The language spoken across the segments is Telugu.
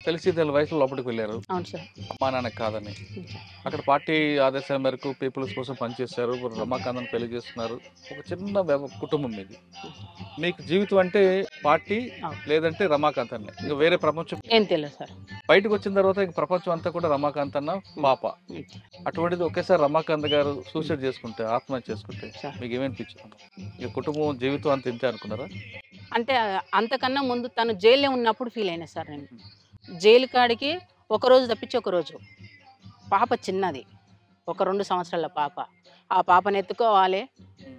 తెలిసి తెలి వయసులో లోపలికి వెళ్ళారు. అవును సార్. అమ్మా నాన్నకి కాదని. హ్మ్ సార్. అక్కడ పార్టీ ఆదేశాల మేరకు పీపుల్స్ కోసం పనిచేశారు. రమాకాంత్‌ని పెళ్లి చేసుకున్నారు. ఒక చిన్న కుటుంబం మీది. మీకు జీవితం అంటే పార్టీ అవును. లేదంటే రమాకాంత్ అన్నే. ఇంక వేరే ప్రపంచం ఏం తెలియదు సార్. బయటకొచ్చిన తర్వాత ఇంక ప్రపంచం అంతా కూడా రమాకాంత్ అన్న, పాప. హ్మ్. అటువంటిది ఒకేసారి రమాకాంత్ గారు సూసైడ్ చేసుకుంటే, ఆత్మహత్య చేసుకుంటే సార్. మీకేమనిపించింది? ఇక కుటుంబం, జీవితం అంతా ఇంతే అనుకున్నారా? అంటే అంతకన్నా ముందు తను జైల్‌లో ఉన్నప్పుడు ఫీల్ అయినా సార్ నేను. జైలు కాడికి ఒకరోజు తప్పించి ఒకరోజు. పాప చిన్నది. ఒక 2 సంవత్సరాల పాప. ఆ పాపని ఎత్తుకోవాలి. హ్మ్.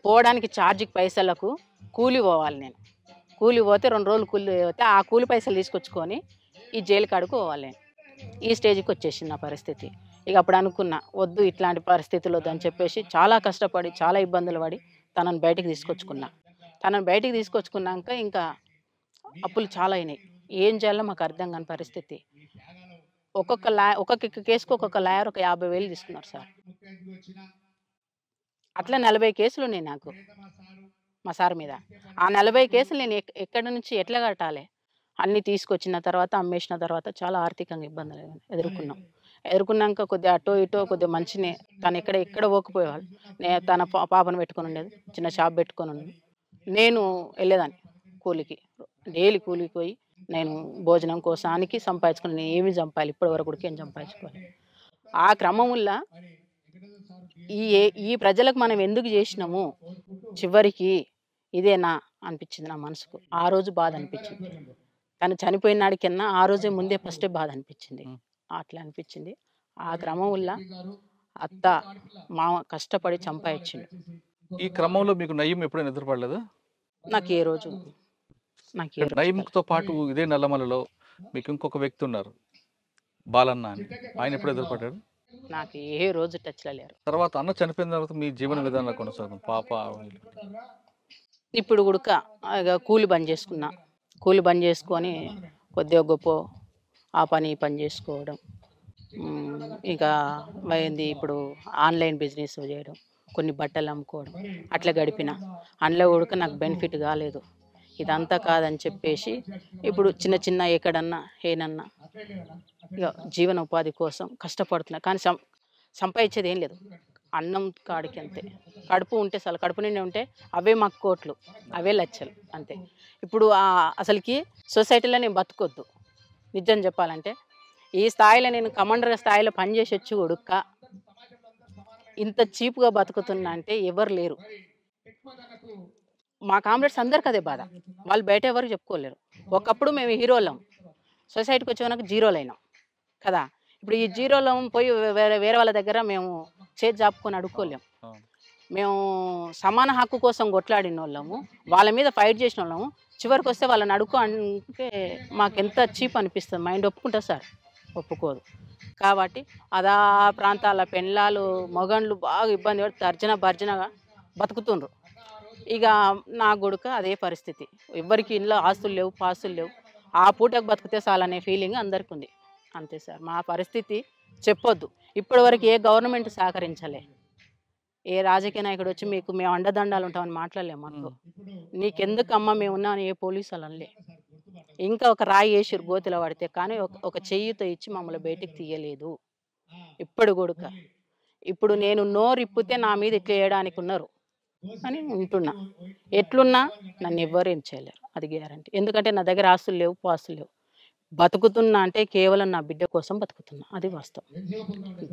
పోవడానికి ఛార్జ్‌కి పైసలకు కూలి పోవాలి నేను. కూలి పోతే 2 రోజులు కూలి పోతే ఆ కూలి పైసలు తీసుకొచ్చుకొని ఈ జైలు కాడికి పోవాలి నేను. ఈ స్టేజ్‌కి వచ్చేసింది నా పరిస్థితి. ఇక అప్పుడు అనుకున్నా వద్దు ఇట్లాంటి పరిస్థితులు వద్దని చెప్పేసి చాలా కష్టపడి, చాలా ఇబ్బందులు పడి తనని బయటికి తీసుకొచ్చుకున్నా. తనని బయటికి తీసుకొచ్చుకున్నాక ఇంకా అప్పులు చాలా అయినాయి. ఏం చేయాలో మాకు అర్థం కాని పరిస్థితి. ఒక్కొక్క కేస్‌కి ఒక్కొక్క లాయర్ ఒక 50,000 తీసుకున్నారు సార్. అట్లా 40 కేసులున్నాయి నాకు మా సార్ మీద. ఆ 40 కేసులు నేను ఎక్కడి నుంచి ఎట్లా కట్టాలి? అన్నీ తీసుకొచ్చిన తర్వాత, అమ్మేసిన తర్వాత చాలా ఆర్థికంగా ఇబ్బందులు ఎదుర్కొన్నాం. ఎదుర్కొన్నాక కొద్దిగా అటో ఇటో కొద్దిగా మంచినే తను ఎక్కడ పోకపోయేవాళ్ళు. తన పాపను పెట్టుకొని ఉండేది. చిన్న షాప్ పెట్టుకొని ఉండేది. నేను వెళ్ళేదాన్ని కూలికి. డైలీ కూలికి పోయి నేను భోజనం కోసానికి సంపాదించుకుని నేను ఏమి సంపాదించాలి ఇప్పటివరకు కూడా ఏం సంపాదించుకోవాలి. ఆ క్రమంలో ఈ ప్రజలకు మనం ఎందుకు చేసినాము చివరికి ఇదేనా అనిపించింది నా మనసుకు. ఆ రోజు బాధ అనిపించింది. తను చనిపోయిన నాడికన్నా ఆ రోజే ముందే ఫస్టే బాధ అనిపించింది. హ్మ్. అట్లా అనిపించింది. ఆ క్రమంలో అత్త మామ కష్టపడి సంపాదించిండు. ఈ క్రమంలో మీకు నయ్యం ఎప్పుడైనా ఎదురుపడలేదా? నాకు ఏ రోజు నయీంతో పాటు ఇదే నల్లమలలో మీకు ఇంకొక వ్యక్తి ఉన్నారు, బాలన్న అని. ఆయన ఎప్పుడు ఎదురుపడ్డాడు? నాకు ఏ రోజు టచ్‌లో లేరు. తర్వాత అన్న చనిపోయిన తర్వాత మీ జీవన విధానం కొనసాగుతుంది. పాప వీళ్ళు. ఇప్పుడు గుడక ఇగ కూలి బంద్ చేసుకున్నా. కూలి బంద్ చేసుకొని కొద్దిగా గొప్పో ఆ పని ఈ పని చేసుకోవడం. ఇక ఏంది ఇప్పుడు ఆన్‌లైన్ బిజినెస్ చేయడం. కొన్ని బట్టలు అమ్ముకోవడం. అట్లా గడిపిన. అందులో గుడక నాకు బెనిఫిట్ కాలేదు. ఇదంతా కాదని చెప్పేసి ఇప్పుడు చిన్న చిన్న ఎక్కడన్నా ఏనన్నా ఇగ జీవనోపాధి కోసం కష్టపడుతున్నా. కానీ సంపాదించేది ఏం లేదు. అన్నం కాడికి అంతే. కడుపు ఉంటే చాలు. కడుపు నిండా ఉంటే అవే మాకు కోట్లు. అవే లక్షలు అంతే. ఇప్పుడు అసలుకి సొసైటీలో నేను బతకొద్దు. నిజం చెప్పాలంటే. ఈ స్థాయిలో నేను కమాండర్ స్థాయిలో పనిచేసి వచ్చి ఉడక ఇంత చీప్‌గా బతుకుతున్నా అంటే ఎవరు లేరు. మా కామ్రేడ్స్ అందరికి అదే బాధ. వాళ్ళు బయట ఎవరు చెప్పుకోలేరు. ఒకప్పుడు మేము హీరోలం. సొసైటీకి వచ్చేవరకు జీరోలైనాం కదా! ఇప్పుడు ఈ జీరోలం పోయి వేరే వాళ్ళ దగ్గర మేము చేతి జాపుకొని అడుక్కోలేం. మేము సమాన హక్కు కోసం కొట్లాడినోళ్ళము. వాళ్ళ మీద ఫైట్ చేసినోళ్ళము. చివరికొస్తే వాళ్ళని అడుక్కో అంటే మాకెంత చీప్ అనిపిస్తుంది. మైండ్ ఒప్పుకుంటా సార్? ఒప్పుకోదు. కాబట్టి అదా ప్రాంతాల పెండ్లాలు, మొగండ్లు బాగా ఇబ్బంది పడి తర్జన-భర్జనగా బతుకుతుండ్రు. ఇక నా కొడుకు అదే పరిస్థితి. ఎవ్వరికి ఇంట్లో ఆస్తులు లేవు, పాస్తులు లేవు. ఆ పూటకు బతికితే చాలనే ఫీలింగ్ అందరికి ఉంది. అంతే సార్. మా పరిస్థితి చెప్పొద్దు. ఇప్పటివరకు ఏ గవర్నమెంట్ సహకరించలే. ఏ రాజకీయ నాయకుడు వచ్చి మేము అండదండాలు ఉంటామని మాట్లాడలేము మాతో. నీకెందుకమ్మా మేమున్నామని ఏ పోలీసు వాళ్ళు అనలే. ఇంకా ఒక రాయి వేసిర్రు గోతిలో పడితే కానీ ఒక చెయ్యితో ఇచ్చి మమ్మల్ని బయటికి తీయలేదు. ఇప్పుడు కొడుక. ఇప్పుడు నేను నోరిప్పితే నా మీద ఇట్లా చేయడానికి ఉన్నారు అని ఉంటున్నా. ఎట్లున్నా నన్ను ఎవ్వరు ఏం చేయలేరు. అది గ్యారంటీ. ఎందుకంటే నా దగ్గర ఆస్తులు లేవు, పాస్తులు లేవు. బతుకుతున్నా అంటే కేవలం నా బిడ్డ కోసం బతుకుతున్నా. అది వాస్తవం.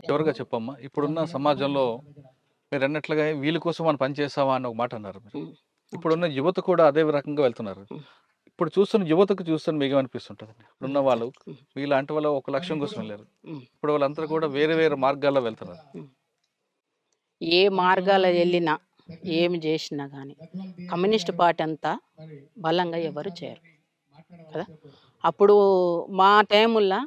చివరిగా చెప్పమ్మా, ఇప్పుడున్న సమాజంలో మీరు అన్నట్లుగా వీళ్ళ కోసం మనం పని చేస్తామా అని ఒక మాట అన్నారు మీరు. ఇప్పుడున్న యువత కూడా అదే రకంగా వెళ్తున్నారు. ఇప్పుడు చూస్తున్న యువతకు చూస్తున్న మీకు ఏమనిపిస్తుంటుంది? ఇప్పుడున్న వాళ్ళు మీలాంటి వాళ్ళు ఒక లక్ష్యం కోసం వెళ్ళారు. ఇప్పుడు వాళ్ళందరూ కూడా వేరే వేరే మార్గాల్లో వెళ్తున్నారు. ఏ మార్గాల్లో వెళ్ళినా ఏమి చేసినా కానీ కమ్యూనిస్ట్ పార్టీ అంతా బలంగా ఎవరు చేయరు కదా. అప్పుడు మా టైముల్లో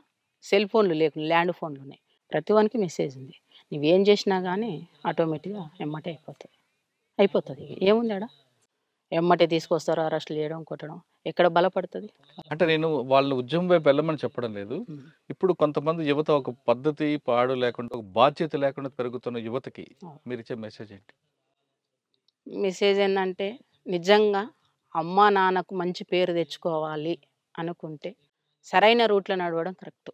సెల్ ఫోన్లు లేకుండా ల్యాండ్ ఫోన్లు ఉన్నాయి. ప్రతి వానికి మెసేజ్ ఉంది. నువ్వేం చేసినా కానీ ఆటోమేటిక్గా ఎమ్మటే అయిపోతుంది. ఏముంది ఆడ? ఎమ్మటే తీసుకొస్తారు, అరెస్టులు చేయడం, కొట్టడం. ఎక్కడ బలపడుతుంది? అంటే నేను వాళ్ళని ఉద్యమం వైపు వెళ్ళమని చెప్పడం లేదు. ఇప్పుడు కొంతమంది యువత ఒక పద్ధతి పాడు లేకుండా, ఒక బాధ్యత లేకుండా పెరుగుతున్న యువతకి మీరు ఇచ్చే మెసేజ్ ఏంటి? మెసేజ్ ఏంటంటే నిజంగా అమ్మా నాన్నకు మంచి పేరు తెచ్చుకోవాలి అనుకుంటే సరైన రూట్లో నడవడం కరెక్ట్.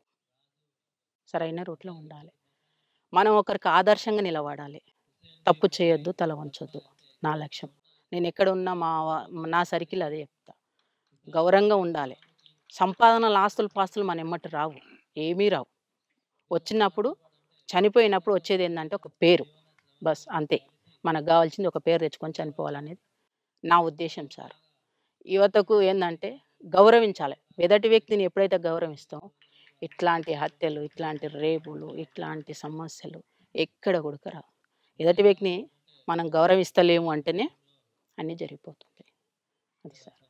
సరైన రూట్లో ఉండాలి. మనం ఒకరికి ఆదర్శంగా నిలబడాలి. తప్పు చేయొద్దు, తల వంచొద్దు. నా లక్ష్యం. నేను ఎక్కడున్నా నా సర్కిల్ అదే చెప్తా. గౌరవంగా ఉండాలి. సంపాదనలు, ఆస్తులు, పాస్తులు మన ఎమ్మటి రావు. ఏమీ రావు. వచ్చినప్పుడు చనిపోయినప్పుడు వచ్చేదేందంటే ఒక పేరు. బస్ అంతే. మనకు గావాల్సింది ఒక పేరు తెచ్చుకొని చనిపోవాలనేది నా ఉద్దేశ్యం సార్. యువతకు ఏందంటే గౌరవించాలి. ఎదుటి వ్యక్తిని ఎప్పుడైతే గౌరవిస్తామో ఇట్లాంటి హత్యలు, ఇట్లాంటి రేపులు, ఇట్లాంటి సమస్యలు ఎక్కడ కూడా రావు. ఎదుటి వ్యక్తిని మనం గౌరవిస్తలేము అంటేనే అన్నీ జరిగిపోతుంది. అది సార్.